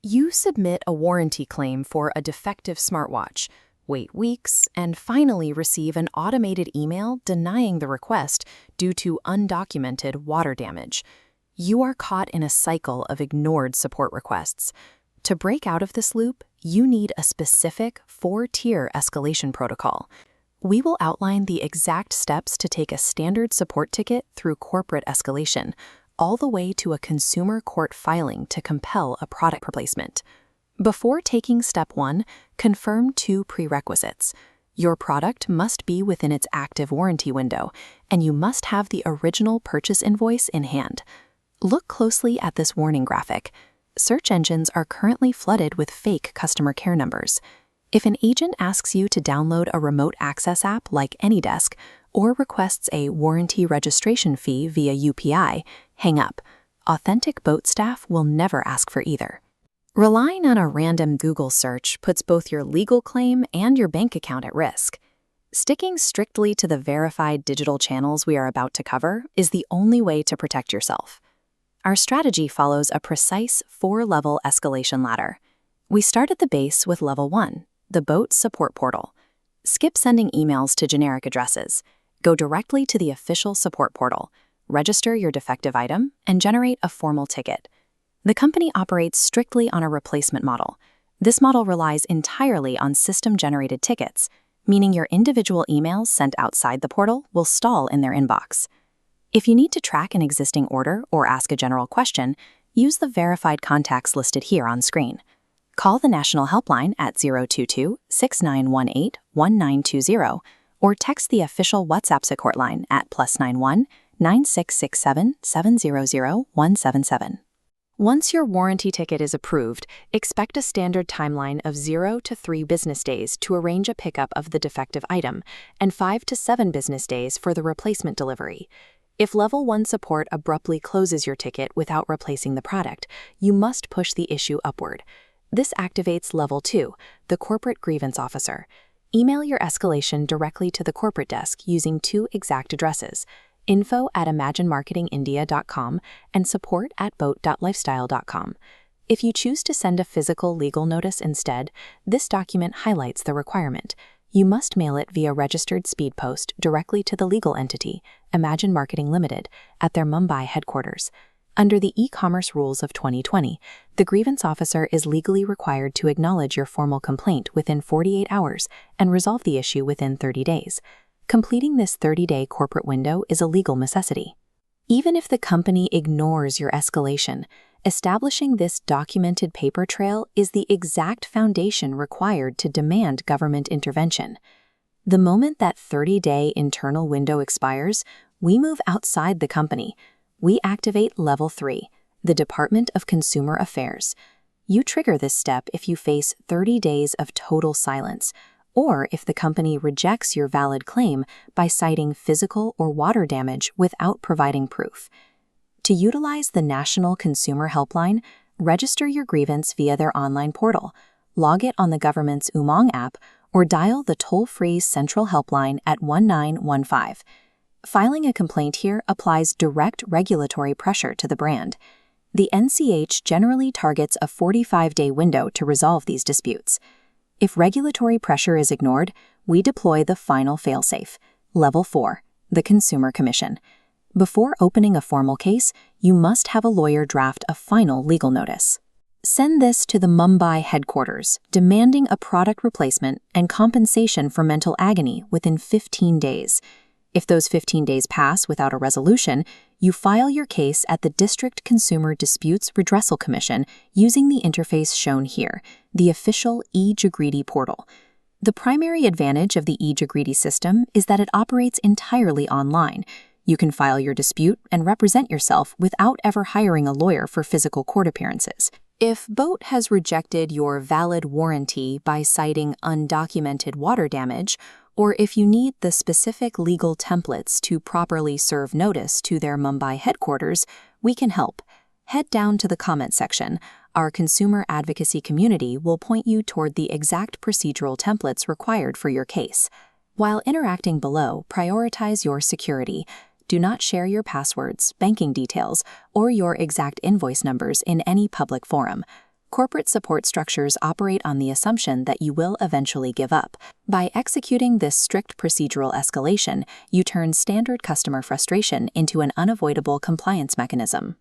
You submit a warranty claim for a defective smartwatch, wait weeks, and finally receive an automated email denying the request due to undocumented water damage. You are caught in a cycle of ignored support requests. To break out of this loop, you need a specific 4-tier escalation protocol. We will outline the exact steps to take a standard support ticket through corporate escalation, all the way to a consumer court filing to compel a product replacement. Before taking step 1, confirm 2 prerequisites. Your product must be within its active warranty window, and you must have the original purchase invoice in hand. Look closely at this warning graphic. Search engines are currently flooded with fake customer care numbers. If an agent asks you to download a remote access app like AnyDesk or requests a warranty registration fee via UPI, hang up. Authentic boAt staff will never ask for either. Relying on a random Google search puts both your legal claim and your bank account at risk. Sticking strictly to the verified digital channels we are about to cover is the only way to protect yourself. Our strategy follows a precise 4-level escalation ladder. We start at the base with level 1, the boAt support portal. Skip sending emails to generic addresses. Go directly to the official support portal, register your defective item, and generate a formal ticket. The company operates strictly on a replacement model. This model relies entirely on system-generated tickets, meaning your individual emails sent outside the portal will stall in their inbox. If you need to track an existing order or ask a general question, use the verified contacts listed here on screen. Call the National Helpline at 022-6918-1920 or text the official WhatsApp support line at +91 9667 700 177. Once your warranty ticket is approved, expect a standard timeline of 0 to 3 business days to arrange a pickup of the defective item and 5 to 7 business days for the replacement delivery. If Level 1 support abruptly closes your ticket without replacing the product, you must push the issue upward. This activates Level 2, the Corporate Grievance Officer. Email your escalation directly to the corporate desk using 2 exact addresses: info@imaginemarketingindia.com and support@boat.lifestyle.com. If you choose to send a physical legal notice instead, this document highlights the requirement. You must mail it via registered speed post directly to the legal entity, Imagine Marketing Limited, at their Mumbai headquarters. Under the e-commerce rules of 2020, the grievance officer is legally required to acknowledge your formal complaint within 48 hours and resolve the issue within 30 days. Completing this 30-day corporate window is a legal necessity. Even if the company ignores your escalation, establishing this documented paper trail is the exact foundation required to demand government intervention. The moment that 30-day internal window expires, we move outside the company. We activate Level 3, the Department of Consumer Affairs. You trigger this step if you face 30 days of total silence, or if the company rejects your valid claim by citing physical or water damage without providing proof. To utilize the National Consumer Helpline, register your grievance via their online portal, log it on the government's Umang app, or dial the toll-free central helpline at 1915. Filing a complaint here applies direct regulatory pressure to the brand. The NCH generally targets a 45-day window to resolve these disputes. If regulatory pressure is ignored, we deploy the final failsafe, Level 4, the Consumer Commission. Before opening a formal case, you must have a lawyer draft a final legal notice. Send this to the Mumbai headquarters, demanding a product replacement and compensation for mental agony within 15 days. If those 15 days pass without a resolution, you file your case at the District Consumer Disputes Redressal Commission using the interface shown here, the official eJagriti portal. The primary advantage of the eJagriti system is that it operates entirely online. You can file your dispute and represent yourself without ever hiring a lawyer for physical court appearances. If boAt has rejected your valid warranty by citing undocumented water damage, or if you need the specific legal templates to properly serve notice to their Mumbai headquarters, we can help. Head down to the comment section. Our consumer advocacy community will point you toward the exact procedural templates required for your case. While interacting below, prioritize your security. Do not share your passwords, banking details, or your exact invoice numbers in any public forum. Corporate support structures operate on the assumption that you will eventually give up. By executing this strict procedural escalation, you turn standard customer frustration into an unavoidable compliance mechanism.